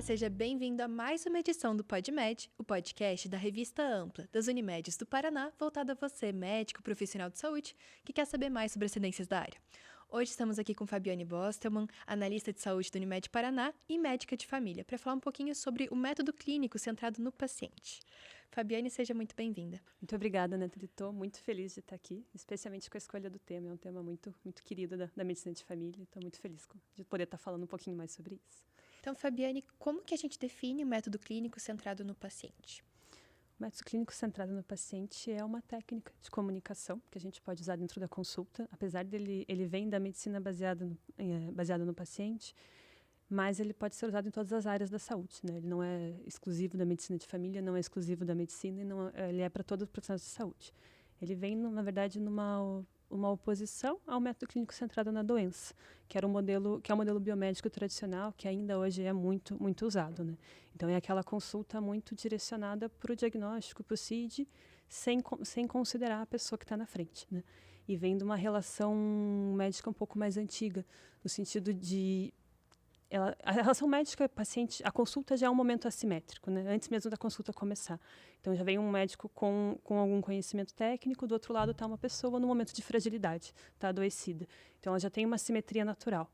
Olá, seja bem-vindo a mais uma edição do PodMed, o podcast da revista Ampla das Unimedes do Paraná, voltado a você, médico, profissional de saúde, que quer saber mais sobre as tendências da área. Hoje estamos aqui com Fabiane Bostelman, analista de saúde do Unimed Paraná e médica de família, para falar um pouquinho sobre o método clínico centrado no paciente. Fabiane, seja muito bem-vinda. Muito obrigada, Nathalie. Estou muito feliz de estar aqui, especialmente com a escolha do tema. É um tema muito querido da medicina de família. Estou muito feliz de poder estar falando um pouquinho mais sobre isso. Então, Fabiane, como que a gente define o método clínico centrado no paciente? O método clínico centrado no paciente é uma técnica de comunicação que a gente pode usar dentro da consulta. Apesar dele, ele vem da medicina baseada no paciente, mas ele pode ser usado em todas as áreas da saúde, né? Ele não é exclusivo da medicina de família, não é exclusivo da medicina, ele é para todos os profissionais de saúde. Ele vem, na verdade, uma oposição ao método clínico centrado na doença, que é o modelo biomédico tradicional, que ainda hoje é muito usado, né? Então, é aquela consulta muito direcionada para o diagnóstico, para o CID, sem considerar a pessoa que está na frente, né? E vem de uma relação médica um pouco mais antiga, no sentido de a relação médica-paciente, a consulta já é um momento assimétrico, né? Antes mesmo da consulta começar. Então, já vem um médico com algum conhecimento técnico, do outro lado está uma pessoa no momento de fragilidade, está adoecida. Então, ela já tem uma simetria natural.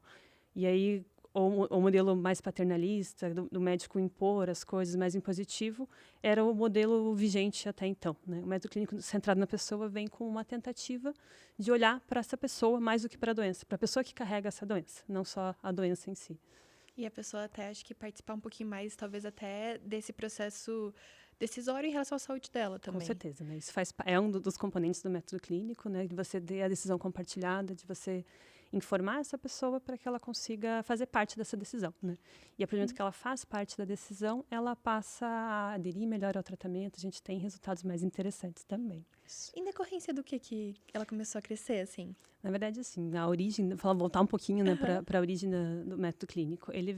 E aí, o modelo mais paternalista, do médico impor as coisas mais impositivo, era o modelo vigente até então, né? O método clínico centrado na pessoa vem com uma tentativa de olhar para essa pessoa mais do que para a doença, para a pessoa que carrega essa doença, não só a doença em si. E a pessoa até acho que participar um pouquinho mais, talvez até desse processo decisório em relação à saúde dela também. Com certeza, né? Isso é um dos componentes do método clínico, né? De você ter a decisão compartilhada, de você informar essa pessoa para que ela consiga fazer parte dessa decisão, né? E a partir do momento que ela faz parte da decisão, ela passa a aderir melhor ao tratamento, a gente tem resultados mais interessantes também. Em decorrência do que ela começou a crescer, assim? Na verdade, assim, a origem, voltar um pouquinho, né, para a origem do método clínico, ele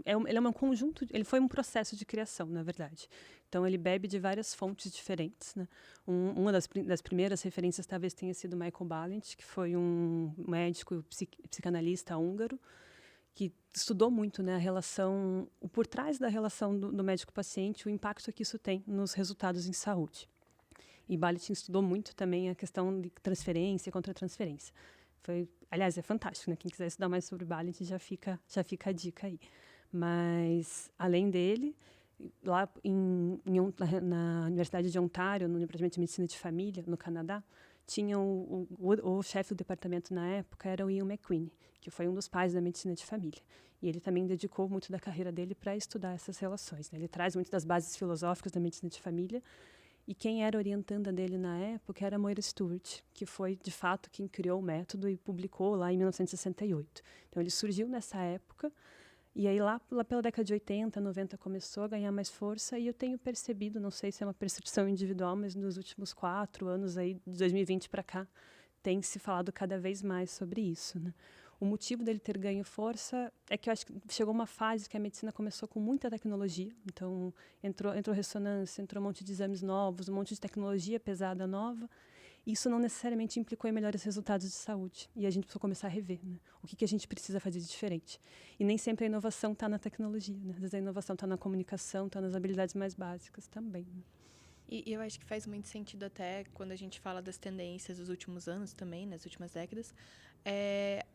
é um conjunto, ele foi um processo de criação, na verdade. Então, ele bebe de várias fontes diferentes, né? Uma das primeiras referências talvez tenha sido Michael Balint, que foi um médico psicanalista húngaro, que estudou muito, né, por trás da relação do médico-paciente, o impacto que isso tem nos resultados em saúde. E Balint estudou muito também a questão de transferência e contra-transferência. Aliás, é fantástico, né? Quem quiser estudar mais sobre Balint já fica a dica aí. Mas, além dele, lá na Universidade de Ontário, no Departamento de Medicina de Família, no Canadá, tinha o chefe do departamento na época, era o Ian McQueen, que foi um dos pais da medicina de família. E ele também dedicou muito da carreira dele para estudar essas relações, né? Ele traz muito das bases filosóficas da medicina de família. E quem era orientanda dele na época era Moira Stewart, que foi, de fato, quem criou o método e publicou lá em 1968. Então, ele surgiu nessa época, e aí lá pela década de 80, 90, começou a ganhar mais força, e eu tenho percebido, não sei se é uma percepção individual, mas nos últimos 4 anos, aí, de 2020 para cá, tem se falado cada vez mais sobre isso, né? O motivo dele ter ganho força é que eu acho que chegou uma fase que a medicina começou com muita tecnologia. Então, entrou ressonância, entrou um monte de exames novos, um monte de tecnologia pesada nova. Isso não necessariamente implicou em melhores resultados de saúde. E a gente precisou começar a rever, né? O que a gente precisa fazer de diferente. E nem sempre a inovação está na tecnologia, né? Às vezes a inovação está na comunicação, está nas habilidades mais básicas também, né? E eu acho que faz muito sentido até quando a gente fala das tendências dos últimos anos também, nas últimas décadas,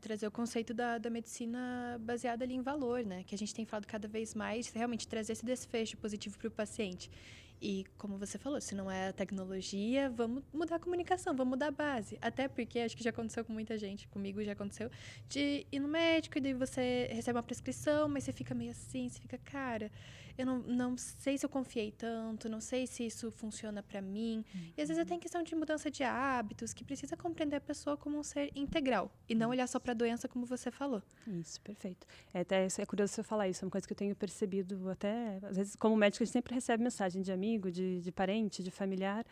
trazer o conceito da medicina baseada ali em valor, né? Que a gente tem falado cada vez mais, realmente trazer esse desfecho positivo para o paciente. E como você falou, se não é a tecnologia, vamos mudar a comunicação, vamos mudar a base. Até porque acho que já aconteceu com muita gente, comigo já aconteceu, de ir no médico e daí você recebe uma prescrição, mas você fica meio assim, você fica, cara, eu não sei se eu confiei tanto, não sei se isso funciona para mim. E às vezes até em questão de mudança de hábitos, que precisa compreender a pessoa como um ser integral e não olhar só para a doença, como você falou. Isso, perfeito. É curioso você falar isso, é uma coisa que eu tenho percebido até, às vezes, como médico, a gente sempre recebe mensagem de amigo, de parente, de familiar,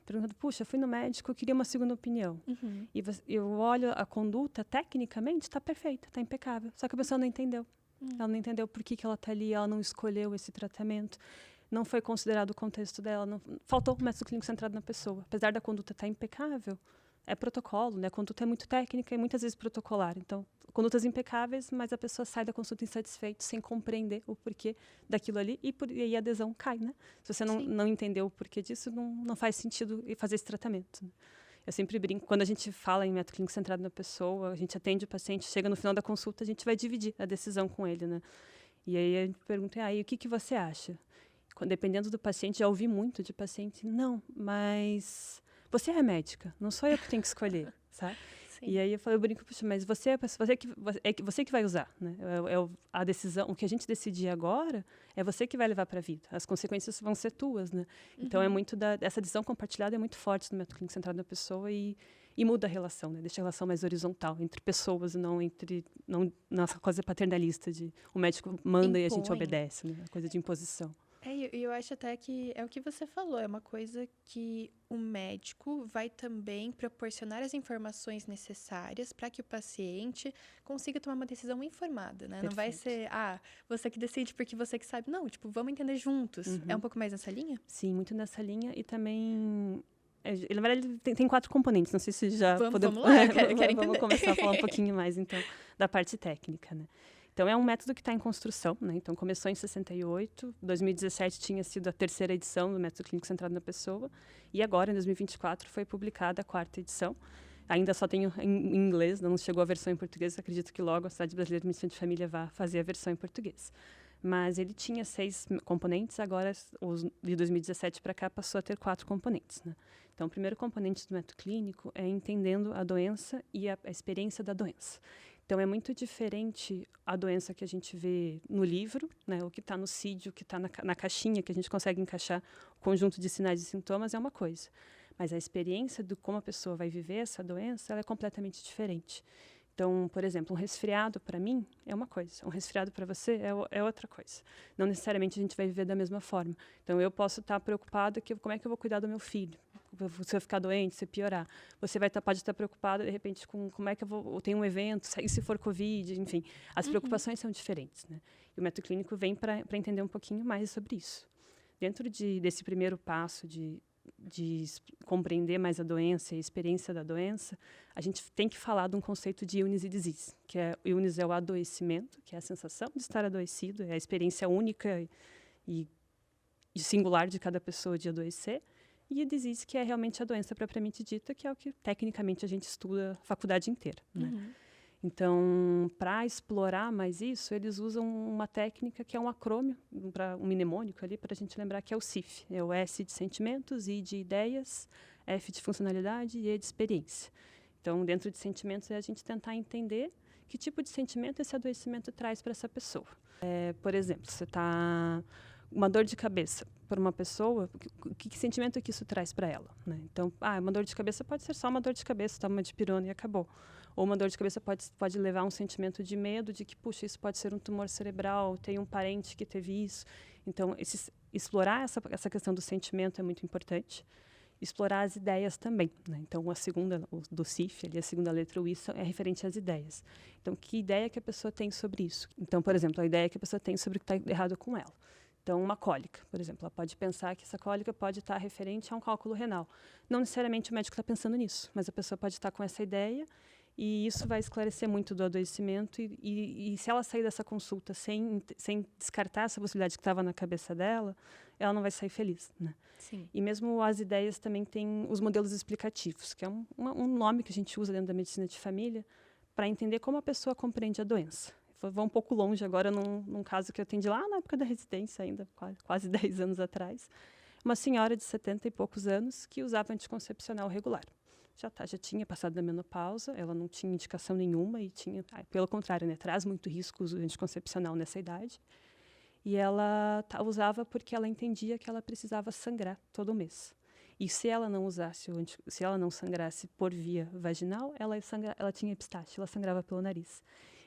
perguntando, puxa, fui no médico, eu queria uma segunda opinião. Uhum. E eu olho a conduta, tecnicamente, está perfeita, está impecável, só que a pessoa não entendeu. Ela não entendeu por que ela está ali, ela não escolheu esse tratamento, não foi considerado o contexto dela, faltou o método clínico centrado na pessoa. Apesar da conduta estar impecável, é protocolo, né? A conduta é muito técnica e muitas vezes protocolar. Então, condutas impecáveis, mas a pessoa sai da consulta insatisfeita sem compreender o porquê daquilo ali e aí a adesão cai, né? Se você não entendeu o porquê disso, não faz sentido fazer esse tratamento, né? Eu sempre brinco, quando a gente fala em método clínico centrado na pessoa, a gente atende o paciente, chega no final da consulta, a gente vai dividir a decisão com ele, né? E aí a gente pergunta, aí o que você acha? Dependendo do paciente, já ouvi muito de paciente, não, mas você é médica, não sou eu que tenho que escolher, sabe? Sim. E aí eu brinco, puxa, mas você que vai usar, né? A decisão, o que a gente decidir agora é você que vai levar para a vida. As consequências vão ser tuas, né? Então é muito essa decisão compartilhada é muito forte no método clínico centrado na pessoa e muda a relação, né? Deixa a relação mais horizontal entre pessoas e não nossa coisa paternalista de o médico manda e a gente obedece, né? A coisa de imposição. Eu acho até que é o que você falou, é uma coisa que o médico vai também proporcionar as informações necessárias para que o paciente consiga tomar uma decisão informada, né? Perfeito. Não vai ser, você que decide porque você que sabe. Não, tipo, vamos entender juntos. É um pouco mais nessa linha? Sim, muito nessa linha e também... na verdade, ele tem 4 componentes, não sei se já podemos... Vamos lá, eu quero entender. Vamos começar a falar um pouquinho mais, então, da parte técnica, né? Então, é um método que está em construção, né? Então, começou em 68, 2017 tinha sido a 3ª edição do método clínico centrado na pessoa, e agora, em 2024, foi publicada a 4ª edição. Ainda só tem em inglês, não chegou a versão em português, acredito que logo a Sociedade Brasileira de Medicina de Família vai fazer a versão em português. Mas ele tinha 6 componentes, agora, de 2017 para cá, passou a ter 4 componentes, né? Então, o primeiro componente do método clínico é entendendo a doença e a experiência da doença. Então, é muito diferente a doença que a gente vê no livro, né, o que está no CID, o que está na caixinha, que a gente consegue encaixar o conjunto de sinais e sintomas, é uma coisa. Mas a experiência de como a pessoa vai viver essa doença, ela é completamente diferente. Então, por exemplo, um resfriado para mim é uma coisa, um resfriado para você é outra coisa. Não necessariamente a gente vai viver da mesma forma. Então, eu posso estar preocupada como é que eu vou cuidar do meu filho, se eu ficar doente, se piorar. Você pode estar preocupada, de repente, com como é que eu tenho um evento, e se for Covid, enfim. As preocupações são diferentes, né? E o método clínico vem para entender um pouquinho mais sobre isso. Dentro desse primeiro passo de compreender mais a doença e a experiência da doença, a gente tem que falar de um conceito de illness e disease, que illness é o adoecimento, que é a sensação de estar adoecido, é a experiência única e singular de cada pessoa de adoecer, e a disease, que é realmente a doença propriamente dita, que é o que tecnicamente a gente estuda a faculdade inteira, né? Então, para explorar mais isso, eles usam uma técnica que é um acrônimo, um mnemônico ali, para a gente lembrar que é o SIF. É o S de sentimentos, I de ideias, F de funcionalidade e E de experiência. Então, dentro de sentimentos, é a gente tentar entender que tipo de sentimento esse adoecimento traz para essa pessoa. Por exemplo, você está... uma dor de cabeça para uma pessoa, que sentimento que isso traz para ela, né? Então, uma dor de cabeça pode ser só uma dor de cabeça, toma uma dipirona e acabou. Ou uma dor de cabeça pode levar a um sentimento de medo, de que, puxa, isso pode ser um tumor cerebral, tem um parente que teve isso. Então, explorar essa questão do sentimento é muito importante. Explorar as ideias também, né? Então, a segunda, do CIF, ali, a segunda letra, o I, é referente às ideias. Então, que ideia que a pessoa tem sobre isso? Então, por exemplo, a ideia que a pessoa tem sobre o que está errado com ela. Então, uma cólica, por exemplo, ela pode pensar que essa cólica pode estar referente a um cálculo renal. Não necessariamente o médico está pensando nisso, mas a pessoa pode estar com essa ideia e isso vai esclarecer muito do adoecimento e se ela sair dessa consulta sem descartar essa possibilidade que estava na cabeça dela, ela não vai sair feliz, né? Sim. E mesmo as ideias também têm os modelos explicativos, que é um nome que a gente usa dentro da medicina de família para entender como a pessoa compreende a doença. Vou um pouco longe agora num caso que eu atendi lá na época da residência ainda, quase 10 anos atrás. Uma senhora de 70 e poucos anos que usava anticoncepcional regular. Já tinha passado da menopausa, ela não tinha indicação nenhuma e tinha, pelo contrário, né, traz muito risco o uso anticoncepcional nessa idade. E ela usava porque ela entendia que ela precisava sangrar todo mês. E se ela não usasse, se ela não sangrasse por via vaginal, ela tinha epistaxe, ela sangrava pelo nariz.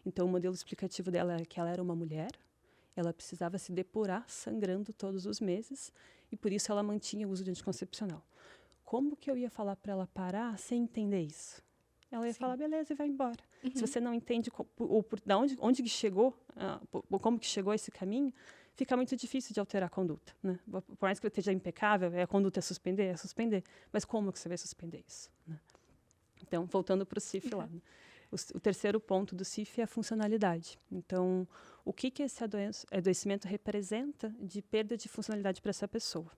Então, o modelo explicativo dela era que ela era uma mulher, ela precisava se depurar sangrando todos os meses e, por isso, ela mantinha o uso de anticoncepcional. Como que eu ia falar para ela parar sem entender isso? Ela ia falar, beleza, e vai embora. Se você não entende onde que chegou, como que chegou esse caminho, fica muito difícil de alterar a conduta, né? Por mais que esteja impecável, a conduta é suspender. Mas como que você vai suspender isso, né? Então, voltando para o CIF lá, né? O terceiro ponto do CIF é a funcionalidade. Então, o que esse adoecimento representa de perda de funcionalidade para essa pessoa?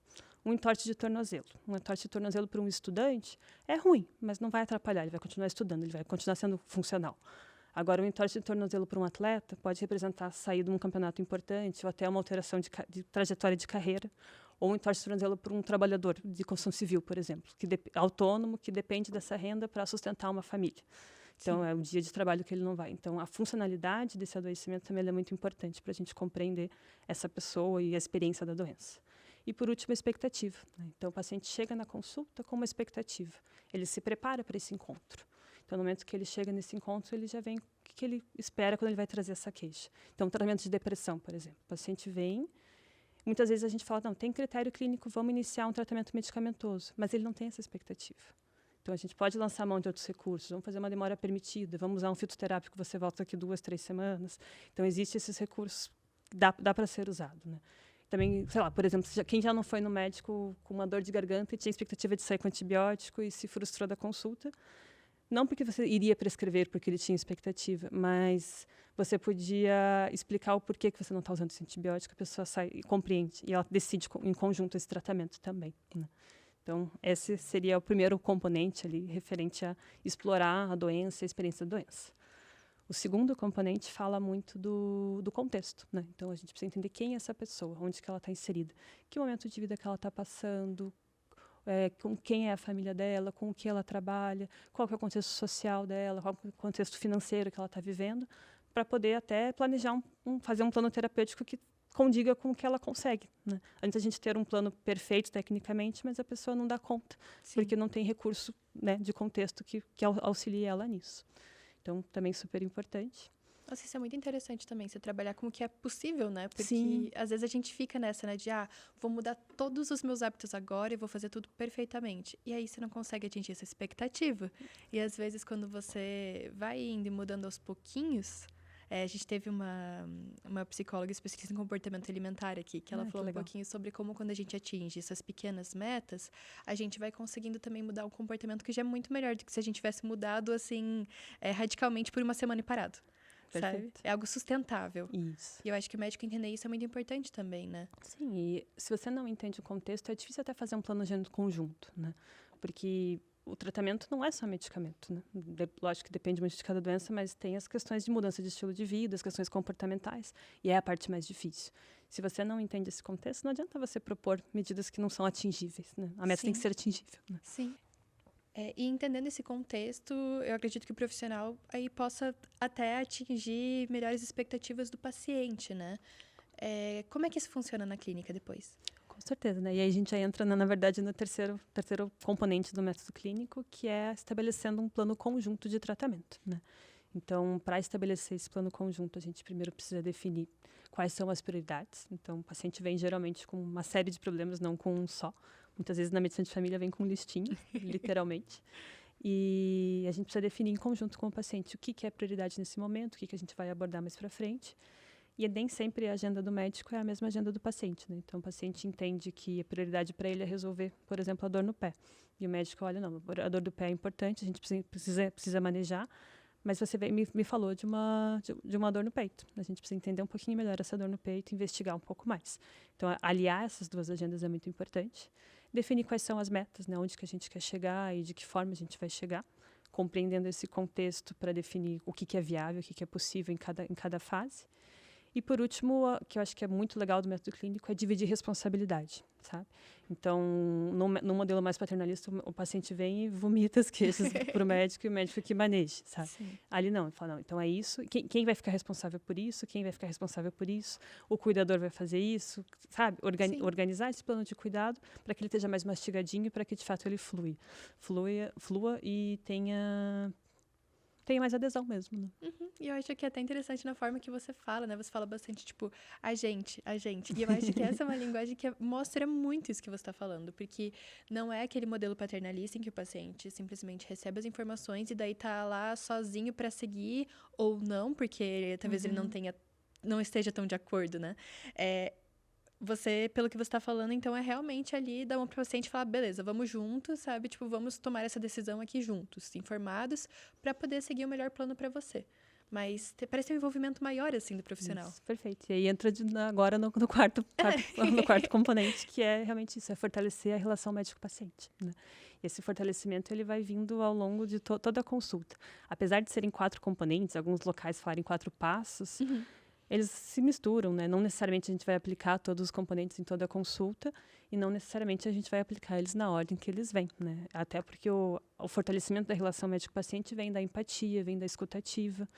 Um entorse de tornozelo. Um entorse de tornozelo para um estudante é ruim, mas não vai atrapalhar. Ele vai continuar estudando, ele vai continuar sendo funcional. Agora, um entorse de tornozelo para um atleta pode representar sair de um campeonato importante ou até uma alteração de trajetória de carreira, ou um entorse de tornozelo para um trabalhador de construção civil, por exemplo, autônomo, que depende dessa renda para sustentar uma família. Então, é um dia de trabalho que ele não vai. Então, a funcionalidade desse adoecimento também é muito importante para a gente compreender essa pessoa e a experiência da doença. E, por último, a expectativa, né? Então, o paciente chega na consulta com uma expectativa. Ele se prepara para esse encontro. Então, no momento que ele chega nesse encontro, ele já vem o que ele espera quando ele vai trazer essa queixa. Então, tratamento de depressão, por exemplo. O paciente vem, muitas vezes a gente fala, não, tem critério clínico, vamos iniciar um tratamento medicamentoso, mas ele não tem essa expectativa. Então, a gente pode lançar mão de outros recursos, vamos fazer uma demora permitida, vamos usar um fitoterápico, você volta daqui 2, 3 semanas. Então, existem esses recursos, dá para ser usado, né? Também, sei lá, por exemplo, quem já não foi no médico com uma dor de garganta e tinha expectativa de sair com antibiótico e se frustrou da consulta, não porque você iria prescrever porque ele tinha expectativa, mas você podia explicar o porquê que você não está usando esse antibiótico, a pessoa sai e compreende, e ela decide em conjunto esse tratamento também, né? Então, esse seria o primeiro componente ali, referente a explorar a doença e a experiência da doença. O segundo componente fala muito do contexto, né? Então, a gente precisa entender quem é essa pessoa, onde que ela está inserida, que momento de vida que ela está passando, com quem é a família dela, com o que ela trabalha, qual que é o contexto social dela, qual que é o contexto financeiro que ela está vivendo, para poder até planejar, fazer um plano terapêutico que condiga com o que ela consegue, né? Antes a gente ter um plano perfeito tecnicamente, mas a pessoa não dá conta, Sim. porque não tem recurso, né, de contexto que auxilie ela nisso. Então, também super importante. Nossa, isso é muito interessante também, você trabalhar com o que é possível, né? Porque Sim. às vezes a gente fica nessa, né? De, vou mudar todos os meus hábitos agora e vou fazer tudo perfeitamente. E aí você não consegue atingir essa expectativa. E às vezes quando você vai indo e mudando aos pouquinhos... a gente teve uma psicóloga especialista em comportamento alimentar aqui, que ela falou um pouquinho sobre como quando a gente atinge essas pequenas metas, a gente vai conseguindo também mudar um comportamento que já é muito melhor do que se a gente tivesse mudado, assim, radicalmente por uma semana e parado. Perfeito. Sabe? É algo sustentável. Isso. E eu acho que o médico entender isso é muito importante também, né? Sim, e se você não entende o contexto, é difícil até fazer um planejamento conjunto, né? Porque o tratamento não é só medicamento, né? Lógico que depende muito de cada doença, mas tem as questões de mudança de estilo de vida, as questões comportamentais, e é a parte mais difícil. Se você não entende esse contexto, não adianta você propor medidas que não são atingíveis, né? A meta tem que ser atingível, né? Sim. E entendendo esse contexto, eu acredito que o profissional aí possa até atingir melhores expectativas do paciente, né? Como é que isso funciona na clínica depois? Com certeza, né? E aí a gente já entra, na verdade, no terceiro componente do método clínico, que é estabelecendo um plano conjunto de tratamento, né? Então, para estabelecer esse plano conjunto, a gente primeiro precisa definir quais são as prioridades. Então, o paciente vem geralmente com uma série de problemas, não com um só. Muitas vezes na medicina de família vem com um listinho, literalmente. E a gente precisa definir em conjunto com o paciente o que é prioridade nesse momento, o que a gente vai abordar mais para frente. E nem sempre a agenda do médico é a mesma agenda do paciente, né? Então, o paciente entende que a prioridade para ele é resolver, por exemplo, a dor no pé. E o médico olha, não, a dor do pé é importante, a gente precisa manejar, mas você me falou de uma dor no peito. A gente precisa entender um pouquinho melhor essa dor no peito e investigar um pouco mais. Então, aliar essas duas agendas é muito importante. Definir quais são as metas, né? Onde que a gente quer chegar e de que forma a gente vai chegar, compreendendo esse contexto para definir o que é viável, o que é possível em cada fase. E, por último, que eu acho que é muito legal do método clínico, é dividir responsabilidade, sabe? Então, no modelo mais paternalista, o paciente vem e vomita as queixas para o médico e o médico que maneja, sabe? Sim. Ali não, ele fala, não, então é isso, quem vai ficar responsável por isso, quem vai ficar responsável por isso, o cuidador vai fazer isso, sabe? Organizar esse plano de cuidado para que ele esteja mais mastigadinho, para que, de fato, ele flua e tenha mais adesão mesmo, né? Uhum. E eu acho que é até interessante na forma que você fala, né? Você fala bastante, tipo, a gente. E eu acho que essa é uma linguagem que mostra muito isso que você está falando, porque não é aquele modelo paternalista em que o paciente simplesmente recebe as informações e daí tá lá sozinho para seguir ou não, porque talvez ele não esteja tão de acordo, né? você, pelo que você está falando, então é realmente ali dar uma para o paciente e falar, beleza, vamos juntos, sabe? Tipo, vamos tomar essa decisão aqui juntos, informados, para poder seguir o melhor plano para você. Mas parece ter um envolvimento maior, assim, do profissional. Isso, perfeito. E aí entra agora no no quarto componente, que é realmente isso, é fortalecer a relação médico-paciente, né? E esse fortalecimento ele vai vindo ao longo de toda a consulta. Apesar de serem 4 componentes, alguns locais falarem 4 passos, eles se misturam, né? Não necessariamente a gente vai aplicar todos os componentes em toda a consulta e não necessariamente a gente vai aplicar eles na ordem que eles vêm, né? Até porque o fortalecimento da relação médico-paciente vem da empatia, vem da escuta ativa.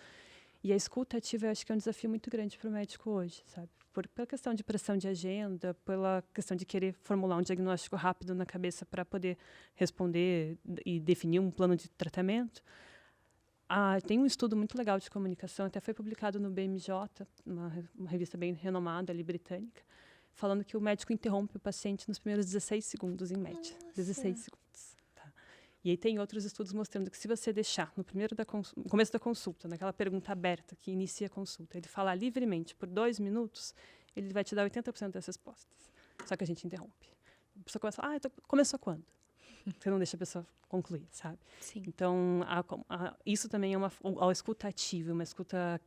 E a escuta ativa eu acho que é um desafio muito grande para o médico hoje, sabe? Pela questão de pressão de agenda, pela questão de querer formular um diagnóstico rápido na cabeça para poder responder e definir um plano de tratamento. Tem um estudo muito legal de comunicação, até foi publicado no BMJ, uma revista bem renomada ali, britânica, falando que o médico interrompe o paciente nos primeiros 16 segundos, em média. Nossa. 16 segundos. Tá? E aí tem outros estudos mostrando que se você deixar no começo da consulta, naquela pergunta aberta que inicia a consulta, ele falar livremente por 2 minutos, ele vai te dar 80% das respostas. Só que a gente interrompe. A pessoa começa a falar, começou quando? Você não deixa a pessoa concluir, sabe? Sim. Então, isso também é uma escuta ativa, uma escuta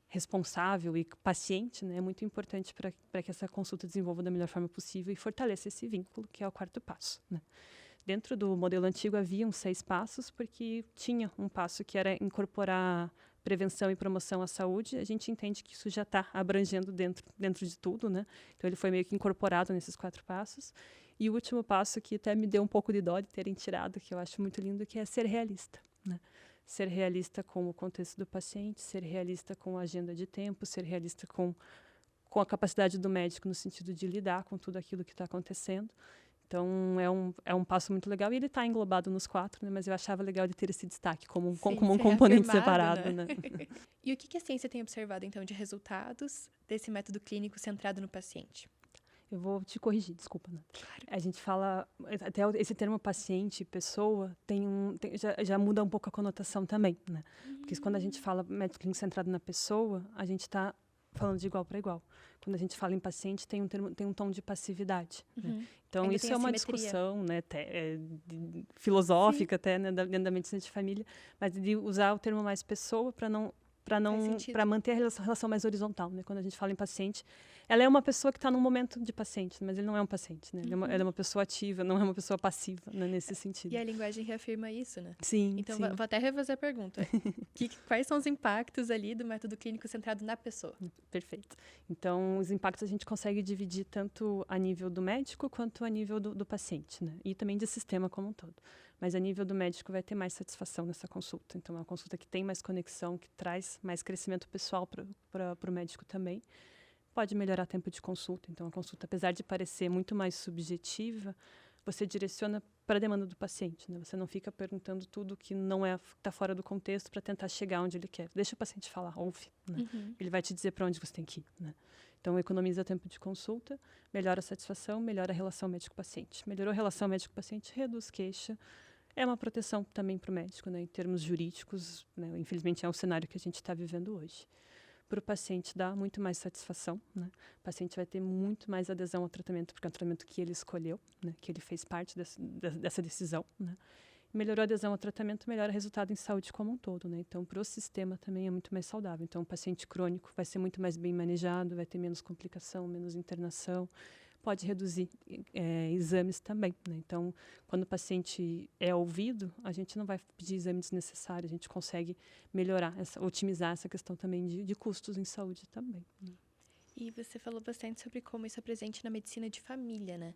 responsável e paciente, né? É muito importante para que essa consulta desenvolva da melhor forma possível e fortaleça esse vínculo, que é o 4º passo, né? Dentro do modelo antigo haviam 6 passos, porque tinha um passo que era incorporar prevenção e promoção à saúde. A gente entende que isso já está abrangendo dentro de tudo, né? Então, ele foi meio que incorporado nesses 4 passos. E o último passo, que até me deu um pouco de dó de terem tirado, que eu acho muito lindo, que é ser realista, né? Ser realista com o contexto do paciente, ser realista com a agenda de tempo, ser realista com a capacidade do médico no sentido de lidar com tudo aquilo que está acontecendo. Então, é um passo muito legal e ele está englobado nos 4, né? Mas eu achava legal de ter esse destaque como um componente separado, né? E o que a ciência tem observado, então, de resultados desse método clínico centrado no paciente? Eu vou te corrigir, desculpa, Nath. Claro. A gente fala, até esse termo paciente, pessoa, já muda um pouco a conotação também, né? Porque quando a gente fala método clínico centrado na pessoa, a gente está falando de igual para igual. Quando a gente fala em paciente, tem um tom de passividade, né? Então, ainda isso é uma discussão, né, filosófica até, né, dentro da medicina de família, mas de usar o termo mais pessoa para manter a relação mais horizontal, né? Quando a gente fala em paciente, ela é uma pessoa que está num momento de paciente, mas ele não é um paciente, né? Ele é uma pessoa ativa, não é uma pessoa passiva, né, nesse sentido. E a linguagem reafirma isso, né? Sim. Então, sim. Vou até refazer a pergunta. Quais são os impactos ali do método clínico centrado na pessoa? Perfeito. Então, os impactos a gente consegue dividir tanto a nível do médico quanto a nível do paciente, né? E também de sistema como um todo. Mas a nível do médico vai ter mais satisfação nessa consulta. Então, é uma consulta que tem mais conexão, que traz mais crescimento pessoal para o médico também. Pode melhorar tempo de consulta. Então, a consulta, apesar de parecer muito mais subjetiva, você direciona para a demanda do paciente, né? Você não fica perguntando tudo que não está fora do contexto para tentar chegar onde ele quer. Deixa o paciente falar, ouve, né? Ele vai te dizer para onde você tem que ir, né? Então, economiza tempo de consulta, melhora a satisfação, melhora a relação médico-paciente. Melhorou a relação médico-paciente, reduz queixa. É uma proteção também para o médico, né? Em termos jurídicos, né? Infelizmente, é o cenário que a gente está vivendo hoje. Para o paciente dá muito mais satisfação, né? O paciente vai ter muito mais adesão ao tratamento, porque é um tratamento que ele escolheu, né? Que ele fez parte dessa decisão, né? Melhorou a adesão ao tratamento, melhora o resultado em saúde como um todo, né? Então, para o sistema também é muito mais saudável. Então, o paciente crônico vai ser muito mais bem manejado, vai ter menos complicação, menos internação, pode reduzir exames também, né? Então, quando o paciente é ouvido, a gente não vai pedir exame desnecessário, a gente consegue melhorar, otimizar essa questão também de custos em saúde também, né? E você falou bastante sobre como isso é presente na medicina de família, né?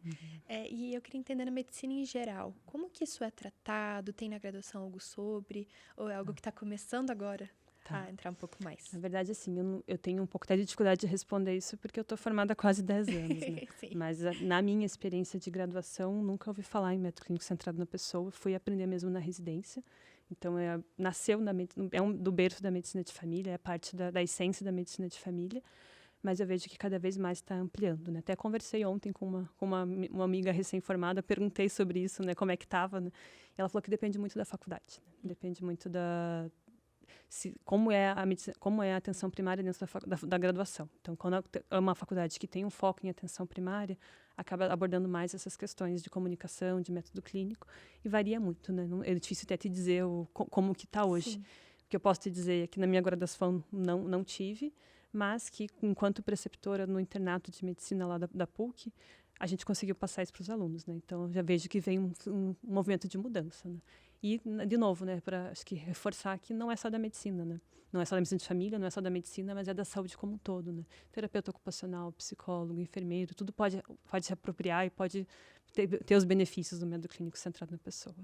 E eu queria entender na medicina em geral, como que isso é tratado? Tem na graduação algo sobre? Ou é algo que está começando agora a entrar um pouco mais? Na verdade, assim, eu tenho um pouco de dificuldade de responder isso porque eu estou formada há quase 10 anos, né? Mas na minha experiência de graduação, nunca ouvi falar em método clínico centrado na pessoa, fui aprender mesmo na residência. Então, nasceu do berço da medicina de família, é parte da essência da medicina de família, mas eu vejo que cada vez mais está ampliando, né? Até conversei ontem com uma amiga recém-formada, perguntei sobre isso, né? Como é que estava, né? E ela falou que depende muito da faculdade, né? Depende muito como é a atenção primária dentro da graduação. Então, quando é uma faculdade que tem um foco em atenção primária, acaba abordando mais essas questões de comunicação, de método clínico, e varia muito, né? É difícil até te dizer como que está hoje. Sim. O que eu posso te dizer é que na minha graduação não tive, mas que, enquanto preceptora no internato de medicina lá da PUC, a gente conseguiu passar isso para os alunos, né? Então, já vejo que vem um movimento de mudança, né? E, de novo, né, para acho que reforçar que não é só da medicina, né? Não é só da medicina de família, não é só da medicina, mas é da saúde como um todo, né? Terapeuta ocupacional, psicólogo, enfermeiro, tudo pode se apropriar e pode ter os benefícios do método clínico centrado na pessoa.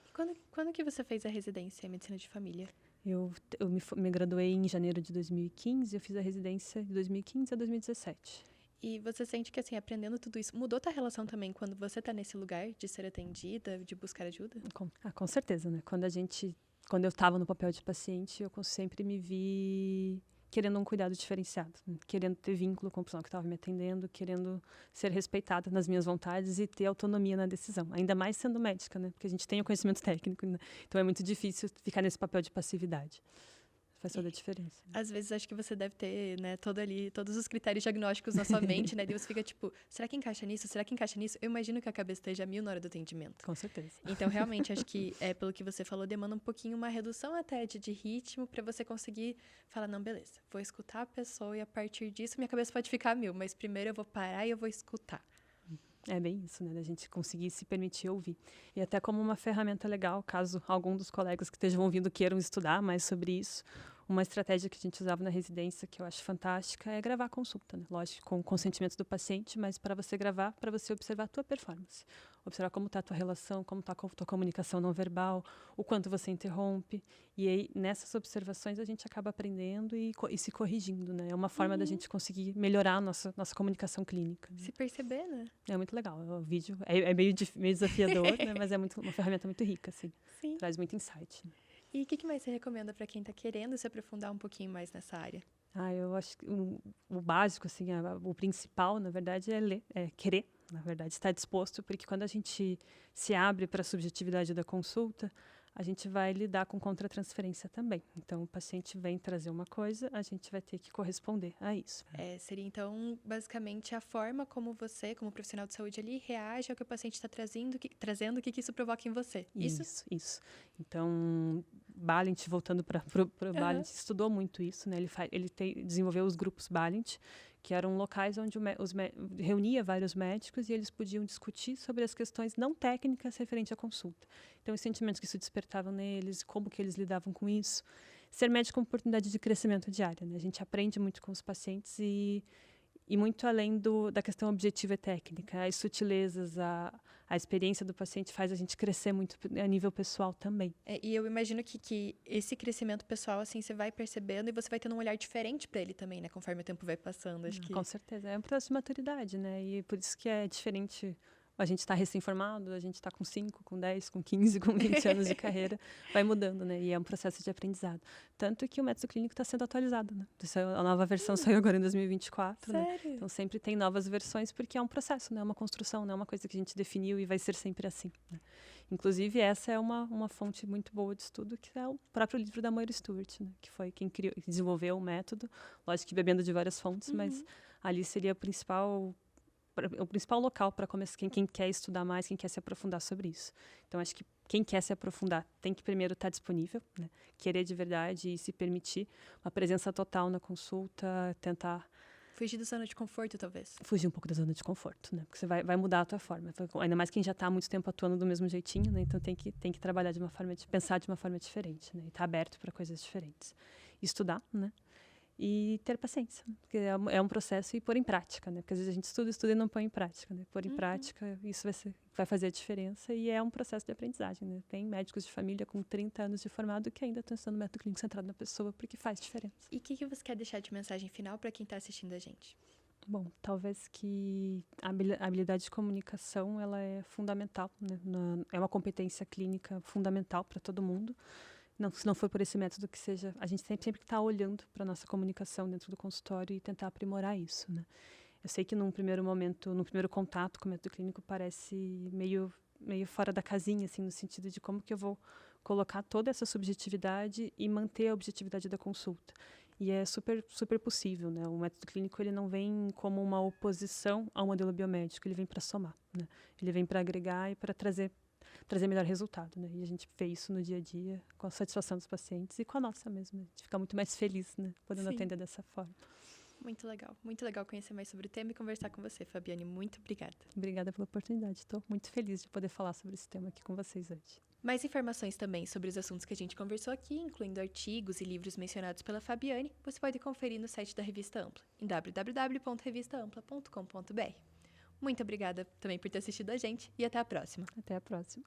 E quando que você fez a residência em medicina de família? Eu me graduei em janeiro de 2015, eu fiz a residência de 2015 a 2017. E você sente que, assim, aprendendo tudo isso, mudou tua relação também quando você está nesse lugar de ser atendida, de buscar ajuda? Com certeza, né? Quando eu estava no papel de paciente, eu sempre me vi querendo um cuidado diferenciado, né? Querendo ter vínculo com o pessoal que estava me atendendo, querendo ser respeitada nas minhas vontades e ter autonomia na decisão. Ainda mais sendo médica, né? Porque a gente tem o conhecimento técnico, né? Então é muito difícil ficar nesse papel de passividade. Faz toda a diferença. Às vezes acho que você deve ter, né, todos os critérios diagnósticos na sua mente, né? E você fica tipo, será que encaixa nisso? Será que encaixa nisso? Eu imagino que a cabeça esteja a mil na hora do atendimento. Com certeza. Então, realmente, acho que, pelo que você falou, demanda um pouquinho uma redução até de ritmo para você conseguir falar, não, beleza, vou escutar a pessoa e a partir disso minha cabeça pode ficar a mil, mas primeiro eu vou parar e eu vou escutar. É bem isso, né? Da gente conseguir se permitir ouvir. E até como uma ferramenta legal, caso algum dos colegas que estejam ouvindo queiram estudar mais sobre isso, uma estratégia que a gente usava na residência, que eu acho fantástica, é gravar a consulta, né? Lógico, com o consentimento do paciente, mas para você gravar, para você observar a tua performance. Observar como está a tua relação, como está a tua comunicação não verbal, o quanto você interrompe. E aí, nessas observações, a gente acaba aprendendo e se corrigindo, né? É uma forma da gente conseguir melhorar a nossa comunicação clínica. Né? Se perceber, né? É muito legal. O vídeo é meio desafiador, né? Mas é uma ferramenta muito rica, assim. Sim. Traz muito insight. Né? E o que mais você recomenda para quem está querendo se aprofundar um pouquinho mais nessa área? Eu acho que o básico, assim, o principal, na verdade, é ler, é querer, na verdade, estar disposto, porque quando a gente se abre para a subjetividade da consulta, a gente vai lidar com contratransferência também. Então, o paciente vem trazer uma coisa, a gente vai ter que corresponder a isso. Seria, então, basicamente, a forma como você, como profissional de saúde ali, reage ao que o paciente está trazendo, o que isso provoca em você. Isso. Então, Balint, voltando para o Balint, estudou muito isso, né? Ele desenvolveu os grupos Balint, que eram locais onde reunia vários médicos e eles podiam discutir sobre as questões não técnicas referentes à consulta. Então, os sentimentos que isso despertava neles, como que eles lidavam com isso. Ser médico é uma oportunidade de crescimento diário, né? A gente aprende muito com os pacientes e muito além da questão objetiva e técnica, as sutilezas, a experiência do paciente faz a gente crescer muito a nível pessoal também. E eu imagino que esse crescimento pessoal, assim, você vai percebendo e você vai tendo um olhar diferente para ele também, né? Conforme o tempo vai passando, acho que... Com certeza, é um processo de maturidade, né? E por isso que é diferente... A gente está recém-formado, a gente está com 5, com 10, com 15, com 20 anos de carreira, vai mudando, né? E é um processo de aprendizado. Tanto que o método clínico está sendo atualizado, né? A nova versão saiu agora em 2024, Sério? né? Então sempre tem novas versões, porque é um processo, né? É uma construção, não é uma coisa que a gente definiu e vai ser sempre assim, né? Inclusive, essa é uma fonte muito boa de estudo, que é o próprio livro da Moira Stewart, né? Que foi quem desenvolveu o método, lógico que bebendo de várias fontes, mas ali seria o principal local para começar, quem quer estudar mais, quem quer se aprofundar sobre isso. Então, acho que quem quer se aprofundar tem que primeiro estar disponível, né? Querer de verdade e se permitir uma presença total na consulta, tentar... Fugir da zona de conforto, talvez. Fugir um pouco da zona de conforto, né? Porque você vai mudar a tua forma. Ainda mais quem já está há muito tempo atuando do mesmo jeitinho, né? Então, tem que trabalhar de uma forma, pensar de uma forma diferente, né? E estar aberto para coisas diferentes. Estudar, né? E ter paciência, porque é um processo e pôr em prática, né? Porque às vezes a gente estuda e não põe em prática, né? Pôr em prática, isso vai fazer a diferença e é um processo de aprendizagem, né? Tem médicos de família com 30 anos de formado que ainda estão estudando método clínico centrado na pessoa, porque faz diferença. E o que você quer deixar de mensagem final para quem está assistindo a gente? Bom, talvez que a habilidade de comunicação, ela é fundamental, né? É uma competência clínica fundamental para todo mundo. Não, se não for por esse método que seja, a gente sempre que está olhando para a nossa comunicação dentro do consultório e tentar aprimorar isso, né? Eu sei que num primeiro momento, no primeiro contato com o método clínico parece meio fora da casinha, assim, no sentido de como que eu vou colocar toda essa subjetividade e manter a objetividade da consulta. E é super, super possível, né? O método clínico ele não vem como uma oposição ao modelo biomédico, ele vem para somar, né? Ele vem para agregar e para trazer melhor resultado, né? E a gente vê isso no dia a dia, com a satisfação dos pacientes e com a nossa mesmo. A gente fica muito mais feliz, né? Podendo Sim. atender dessa forma. Muito legal conhecer mais sobre o tema e conversar com você, Fabiane. Muito obrigada. Obrigada pela oportunidade. Estou muito feliz de poder falar sobre esse tema aqui com vocês hoje. Mais informações também sobre os assuntos que a gente conversou aqui, incluindo artigos e livros mencionados pela Fabiane, você pode conferir no site da Revista Ampla, em www.revistaampla.com.br. Muito obrigada também por ter assistido a gente e até a próxima. Até a próxima.